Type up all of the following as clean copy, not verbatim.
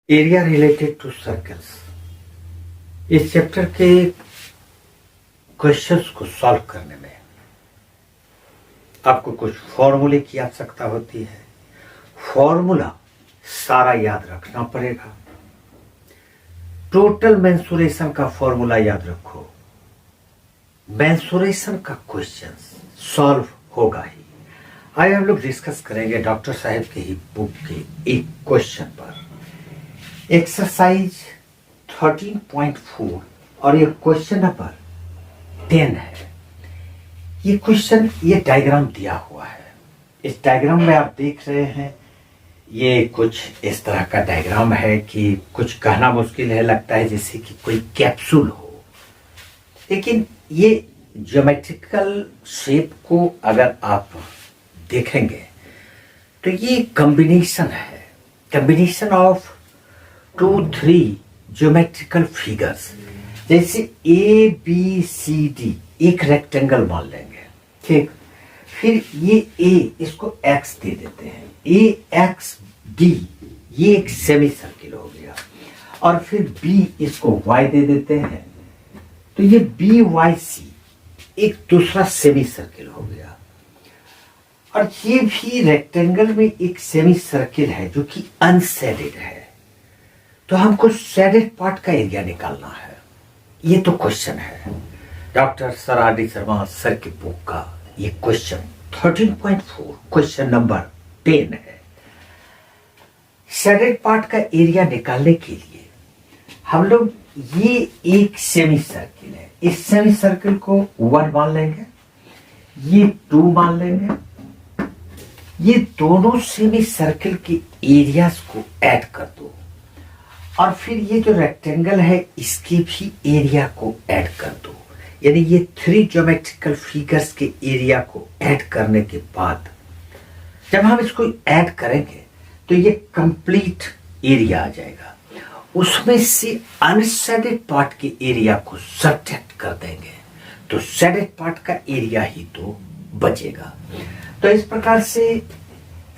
Area related to circles. इस chapter के questions को सॉल्व करने में आपको कुछ फॉर्मूले की आवश्यकता होती है। फॉर्मूला सारा याद रखना पड़ेगा। टोटल मेंसुरेशन का फॉर्मूला याद रखो। मेंसुरेशन का क्वेश्चन सॉल्व होगा ही। आइए हम लोग डिस्कस करेंगे डॉक्टर साहब के ही बुक के एक क्वेश्चन पर। एक्सरसाइज 13.4 और ये क्वेश्चन नंबर 10 है। ये क्वेश्चन, ये डायग्राम दिया हुआ है। इस डायग्राम में आप देख रहे हैं, ये कुछ इस तरह का डायग्राम है कि कुछ कहना मुश्किल है, लगता है जैसे कि कोई कैप्सूल हो, लेकिन ये ज्योमेट्रिकल शेप को अगर आप देखेंगे तो ये कॉम्बिनेशन है, कॉम्बिनेशन ऑफ 2-3 ज्योमेट्रिकल फिगर्स। जैसे ए बी सी डी एक रेक्टेंगल मान लेंगे, ठीक। फिर ये ए, इसको एक्स दे देते हैं, ए एक्स डी ये एक सेमी सर्किल हो गया। और फिर बी, इसको वाई दे देते हैं, तो ये बी वाई सी एक दूसरा सेमी सर्किल हो गया। और ये भी रेक्टेंगल में एक सेमी सर्किल है जो कि अनशेडेड है। तो हमको शेडेड पार्ट का एरिया निकालना है। ये तो क्वेश्चन है doctor sir R D Sharma sir की बुक का। ये क्वेश्चन 13.4 क्वेश्चन नंबर 10 है। शेडेड पार्ट का एरिया निकालने के लिए हम लोग, ये एक सेमी सर्किल है, इस सेमी सर्किल को 1 मान लेंगे, ये 2 मान लेंगे। ये दोनों सेमी सर्किल के एरियाज को ऐड कर दो और फिर ये जो रेक्टेंगल है इसके भी एरिया को ऐड कर दो। यानी ये 3 ज्योमेट्रिकल फिगर्स के एरिया को ऐड करने के बाद जब हम इसको ऐड करेंगे तो ये कंप्लीट एरिया आ जाएगा। उसमें से अनशेडेड पार्ट के एरिया को सब्ट्रैक्ट कर देंगे तो शेडेड पार्ट का एरिया ही तो बचेगा। तो इस प्रकार से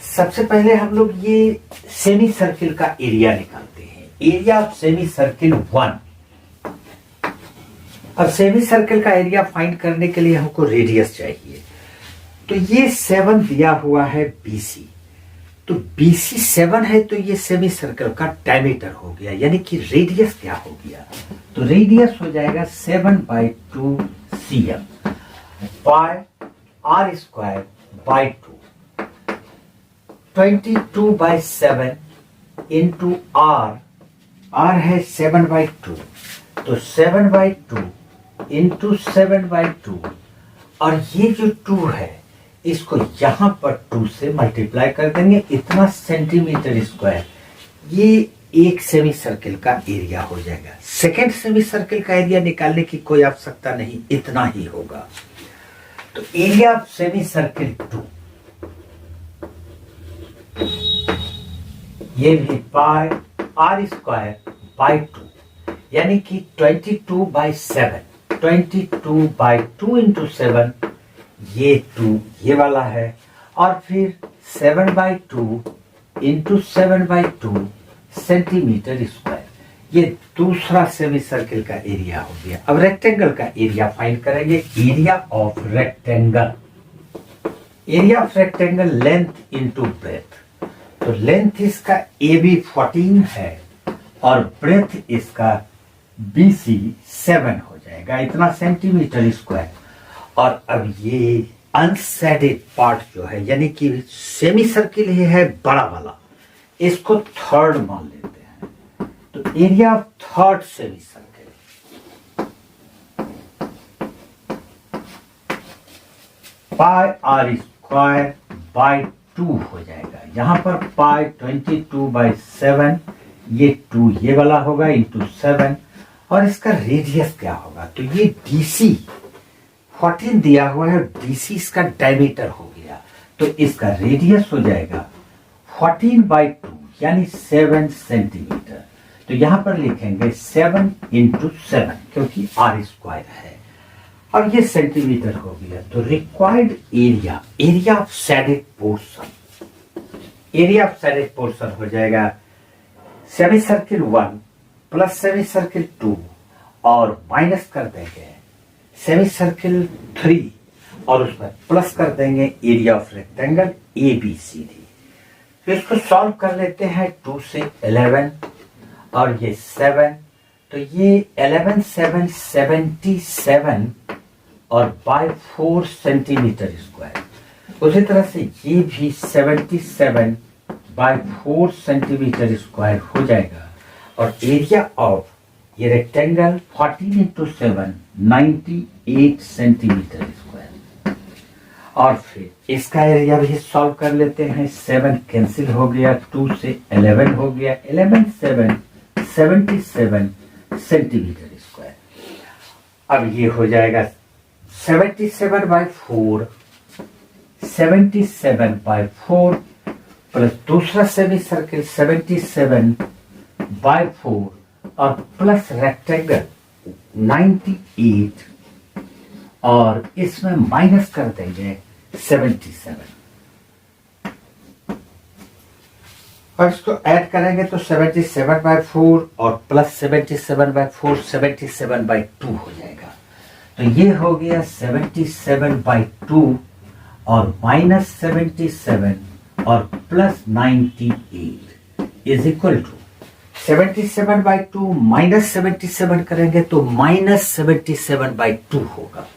सबसे पहले हम लोग ये सेमी सर्किल का एरिया निकालते हैं। Area of semi circle 1। और सेमी सर्किल का एरिया फाइंड करने के लिए हमको रेडियस चाहिए। तो ये 7 दिया हुआ है BC, तो BC 7 है, तो ये सेमी सर्किल का डायमीटर हो गया। यानी कि रेडियस क्या हो गया, तो रेडियस हो जाएगा 7/2 cm by r square by 2। 22/7 into r है 7/2, तो 7/2 इंटू 7/2। और ये जो 2 है इसको यहां पर 2 से मल्टीप्लाई कर देंगे, इतना सेंटीमीटर स्क्वायर। ये एक सेमी सर्किल का एरिया हो जाएगा। सेकेंड सेमी सर्किल का एरिया निकालने की कोई आवश्यकता नहीं, इतना ही होगा। तो एरिया ऑफ सेमी सर्किल 2, ये भी बाय r स्क्वायर बाय 2, यानी कि 22/7, 22/2 इंटू 7, ये 2 ये वाला है। और फिर 7/2 इंटू 7/2 सेंटीमीटर स्क्वायर। ये दूसरा सेमी सर्किल का एरिया हो गया। अब रेक्टेंगल का एरिया फाइंड करेंगे। Area of rectangle, area of rectangle length into breadth. तो लेंथ इसका AB 14 है और ब्रेथ इसका BC 7 हो जाएगा, इतना सेंटीमीटर स्क्वायर। और अब ये अनशेडेड पार्ट जो है, यानी कि सेमी सर्किल ही है बड़ा वाला, इसको थर्ड मान लेते हैं। तो area of third semi circle, pi r square by 2 हो जाएगा। यहां पर पाई 22/7, ये 2 ये वाला होगा इंटू 7। और इसका रेडियस क्या होगा, तो ये DC 14 दिया हुआ है, DC इसका डायमीटर हो गया। तो इसका रेडियस हो जाएगा 14/2 यानी 7 सेंटीमीटर। तो यहां पर लिखेंगे 7 इंटू 7 क्योंकि r स्क्वायर है और ये सेंटीमीटर हो गया। तो required area, area of shaded portion, area of shaded portion हो जाएगा semi circle 1 plus semi circle 2 और माइनस कर देंगे सेमी सर्किल 3 और उसमें प्लस कर देंगे एरिया ऑफ रेक्टेंगल ABCD। तो इसको सॉल्व कर लेते हैं 2 से 11 और ये 7, तो ये 11 7 77 और बाय 4 सेंटीमीटर स्क्वायर। उसी तरह से ये भी 77 बाय 4 सेंटीमीटर स्क्वायर हो जाएगा और एरिया ऑफ ये रेक्टेंगल 14 इंटू 7 98 सेंटीमीटर स्क्वायर। और फिर इसका एरिया भी सॉल्व कर लेते हैं। 7 कैंसिल हो गया, 2 से 11 हो गया, 11 7 77 सेंटीमीटर स्क्वायर। अब ये हो जाएगा 77 बाय 4 77 बाय 4 प्लस दूसरा सेमी सर्किल 77 बाय 4 और प्लस रेक्टेंगल 98 और इसमें माइनस कर देंगे 77 और इसको ऐड करेंगे तो 77 बाय 4 और प्लस 77 बाय 4 77 बाय 2 हो जाएगा। तो ये हो गया 77 बाय 2 और माइनस 77 और plus 98 is equal to 77 by 2 minus 77 करेंगे तो माइनस 77 बाय 2 होगा,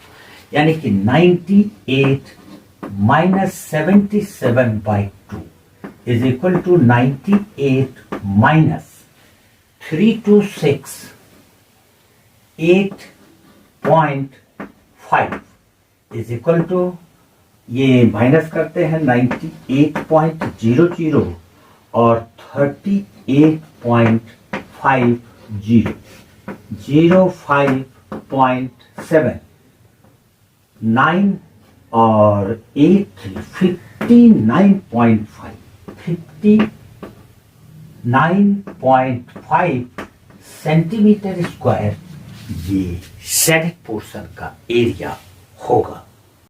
यानी कि 98 minus 77 by 2 is equal to 98 minus 326 8.5 is equal to, ये माइनस करते हैं 98.00 और 38.50 05.7 9 और 8 59.5 59.5 सेंटीमीटर स्क्वायर ये शेडेड पोर्शन का एरिया होगा।